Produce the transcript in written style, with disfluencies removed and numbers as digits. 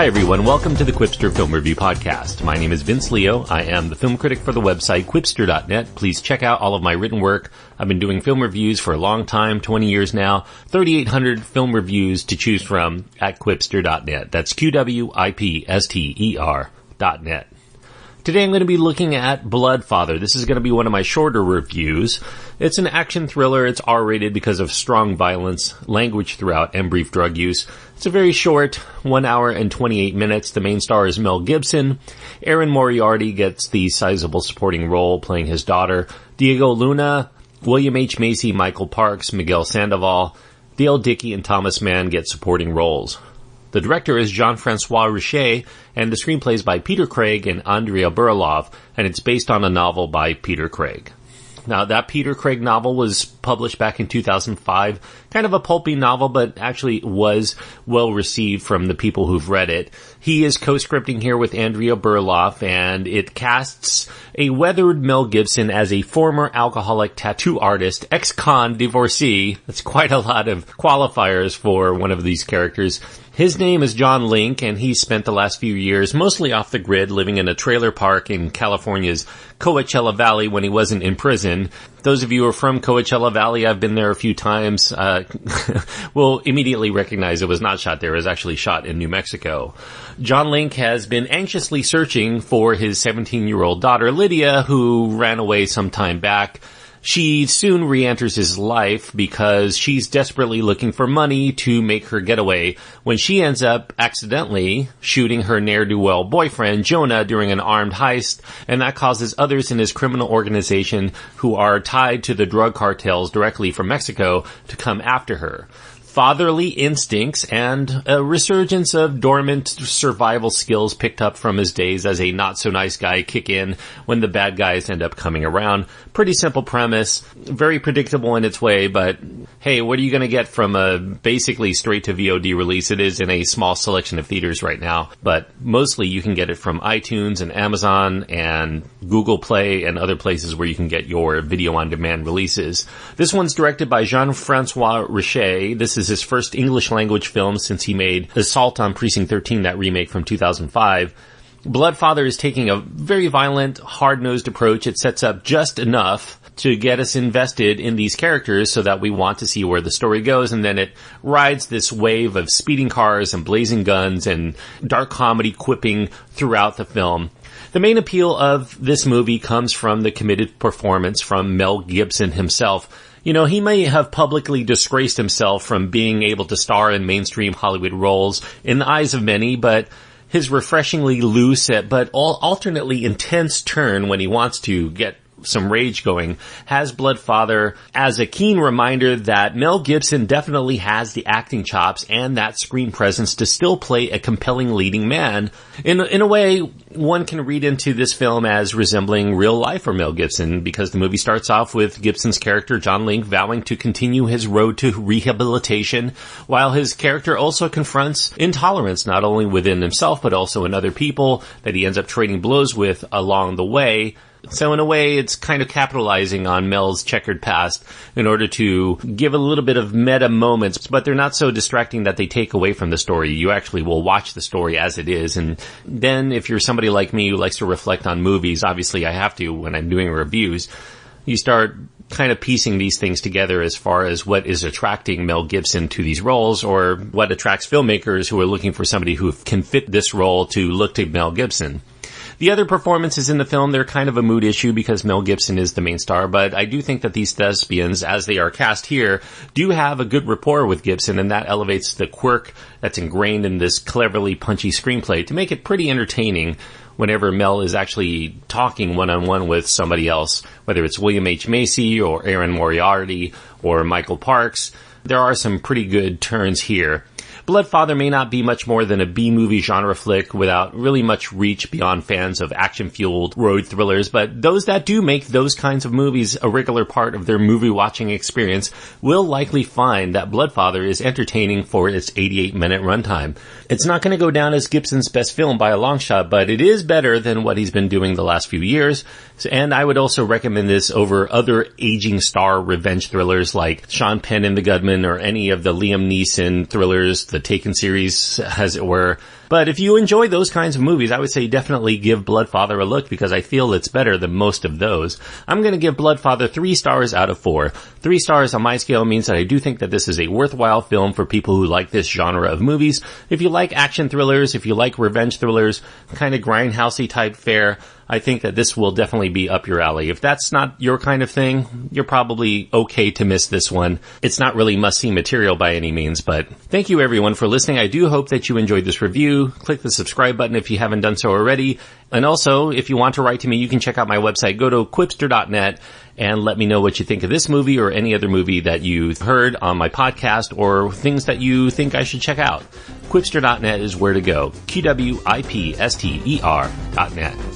Hi everyone, welcome to the Quipster Film Review Podcast. My name is Vince Leo. I am the film critic for the website Quipster.net. Please check out all of my written work. I've been doing film reviews for a long time, 20 years now, 3,800 film reviews to choose from at Quipster.net. That's QWIPSTER.net. Today I'm going to be looking at Bloodfather. This is going to be one of my shorter reviews. It's an action thriller. It's R-rated because of strong violence, language throughout, and brief drug use. It's a very short, 1 hour and 28 minutes. The main star is Mel Gibson. Erin Moriarty gets the sizable supporting role playing his daughter. Diego Luna, William H. Macy, Michael Parks, Miguel Sandoval, Dale Dickey, and Thomas Mann get supporting roles. The director is Jean-Francois Richet, and the screenplay is by Peter Craig and Andrea Burlov, and it's based on a novel by Peter Craig. Now, that Peter Craig novel was published back in 2005, kind of a pulpy novel, but actually was well received from the people who've read it. He is co-scripting here with Andrea Burlov, and it casts a weathered Mel Gibson as a former alcoholic tattoo artist, ex-con divorcee. That's quite a lot of qualifiers for one of these characters. His name is John Link, and he spent the last few years mostly off the grid, living in a trailer park in California's Coachella Valley when he wasn't in prison. Those of you who are from Coachella Valley, I've been there a few times, will immediately recognize it was not shot there. It was actually shot in New Mexico. John Link has been anxiously searching for his 17-year-old daughter, Lydia, who ran away some time back. She soon re-enters his life because she's desperately looking for money to make her getaway when she ends up accidentally shooting her ne'er-do-well boyfriend, Jonah, during an armed heist, and that causes others in his criminal organization who are tied to the drug cartels directly from Mexico to come after her. Fatherly instincts and a resurgence of dormant survival skills picked up from his days as a not-so-nice guy kick in when the bad guys end up coming around. Pretty simple premise, very predictable in its way, but hey, what are you going to get from a basically straight-to-VOD release? It is in a small selection of theaters right now, but mostly you can get it from iTunes and Amazon and Google Play and other places where you can get your video-on-demand releases. This one's directed by Jean-Francois Richet. This is his first English-language film since he made Assault on Precinct 13, that remake from 2005. Bloodfather is taking a very violent, hard-nosed approach. It sets up just enough to get us invested in these characters so that we want to see where the story goes, and then it rides this wave of speeding cars and blazing guns and dark comedy quipping throughout the film. The main appeal of this movie comes from the committed performance from Mel Gibson himself. You know, he may have publicly disgraced himself from being able to star in mainstream Hollywood roles in the eyes of many, but his refreshingly loose but alternately intense turn when he wants to get some rage going has Bloodfather as a keen reminder that Mel Gibson definitely has the acting chops and that screen presence to still play a compelling leading man. In a way, one can read into this film as resembling real life for Mel Gibson, because the movie starts off with Gibson's character John Link vowing to continue his road to rehabilitation, while his character also confronts intolerance not only within himself but also in other people that he ends up trading blows with along the way. So in a way, it's kind of capitalizing on Mel's checkered past in order to give a little bit of meta moments, but they're not so distracting that they take away from the story. You actually will watch the story as it is. And then if you're somebody like me who likes to reflect on movies, obviously I have to when I'm doing reviews, you start kind of piecing these things together as far as what is attracting Mel Gibson to these roles, or what attracts filmmakers who are looking for somebody who can fit this role to look to Mel Gibson. The other performances in the film, they're kind of a mood issue because Mel Gibson is the main star, but I do think that these thespians, as they are cast here, do have a good rapport with Gibson, and that elevates the quirk that's ingrained in this cleverly punchy screenplay to make it pretty entertaining whenever Mel is actually talking one-on-one with somebody else, whether it's William H. Macy or Erin Moriarty or Michael Parks. There are some pretty good turns here. Bloodfather may not be much more than a B-movie genre flick without really much reach beyond fans of action-fueled road thrillers, but those that do make those kinds of movies a regular part of their movie-watching experience will likely find that Bloodfather is entertaining for its 88-minute runtime. It's not going to go down as Gibson's best film by a long shot, but it is better than what he's been doing the last few years, and I would also recommend this over other aging star revenge thrillers like Sean Penn and the Gunman or any of the Liam Neeson thrillers, the Taken series, as it were. But if you enjoy those kinds of movies, I would say definitely give Bloodfather a look because I feel it's better than most of those. I'm going to give Bloodfather 3 stars out of 4. 3 stars on my scale means that I do think that this is a worthwhile film for people who like this genre of movies. If you like action thrillers, if you like revenge thrillers, kind of grindhousey type fare, I think that this will definitely be up your alley. If that's not your kind of thing, you're probably okay to miss this one. It's not really must-see material by any means, but thank you everyone for listening. I do hope that you enjoyed this review. Click the subscribe button if you haven't done so already. And also, if you want to write to me, you can check out my website. Go to quipster.net and let me know what you think of this movie or any other movie that you've heard on my podcast or things that you think I should check out. Quipster.net is where to go. QWIPSTER.net.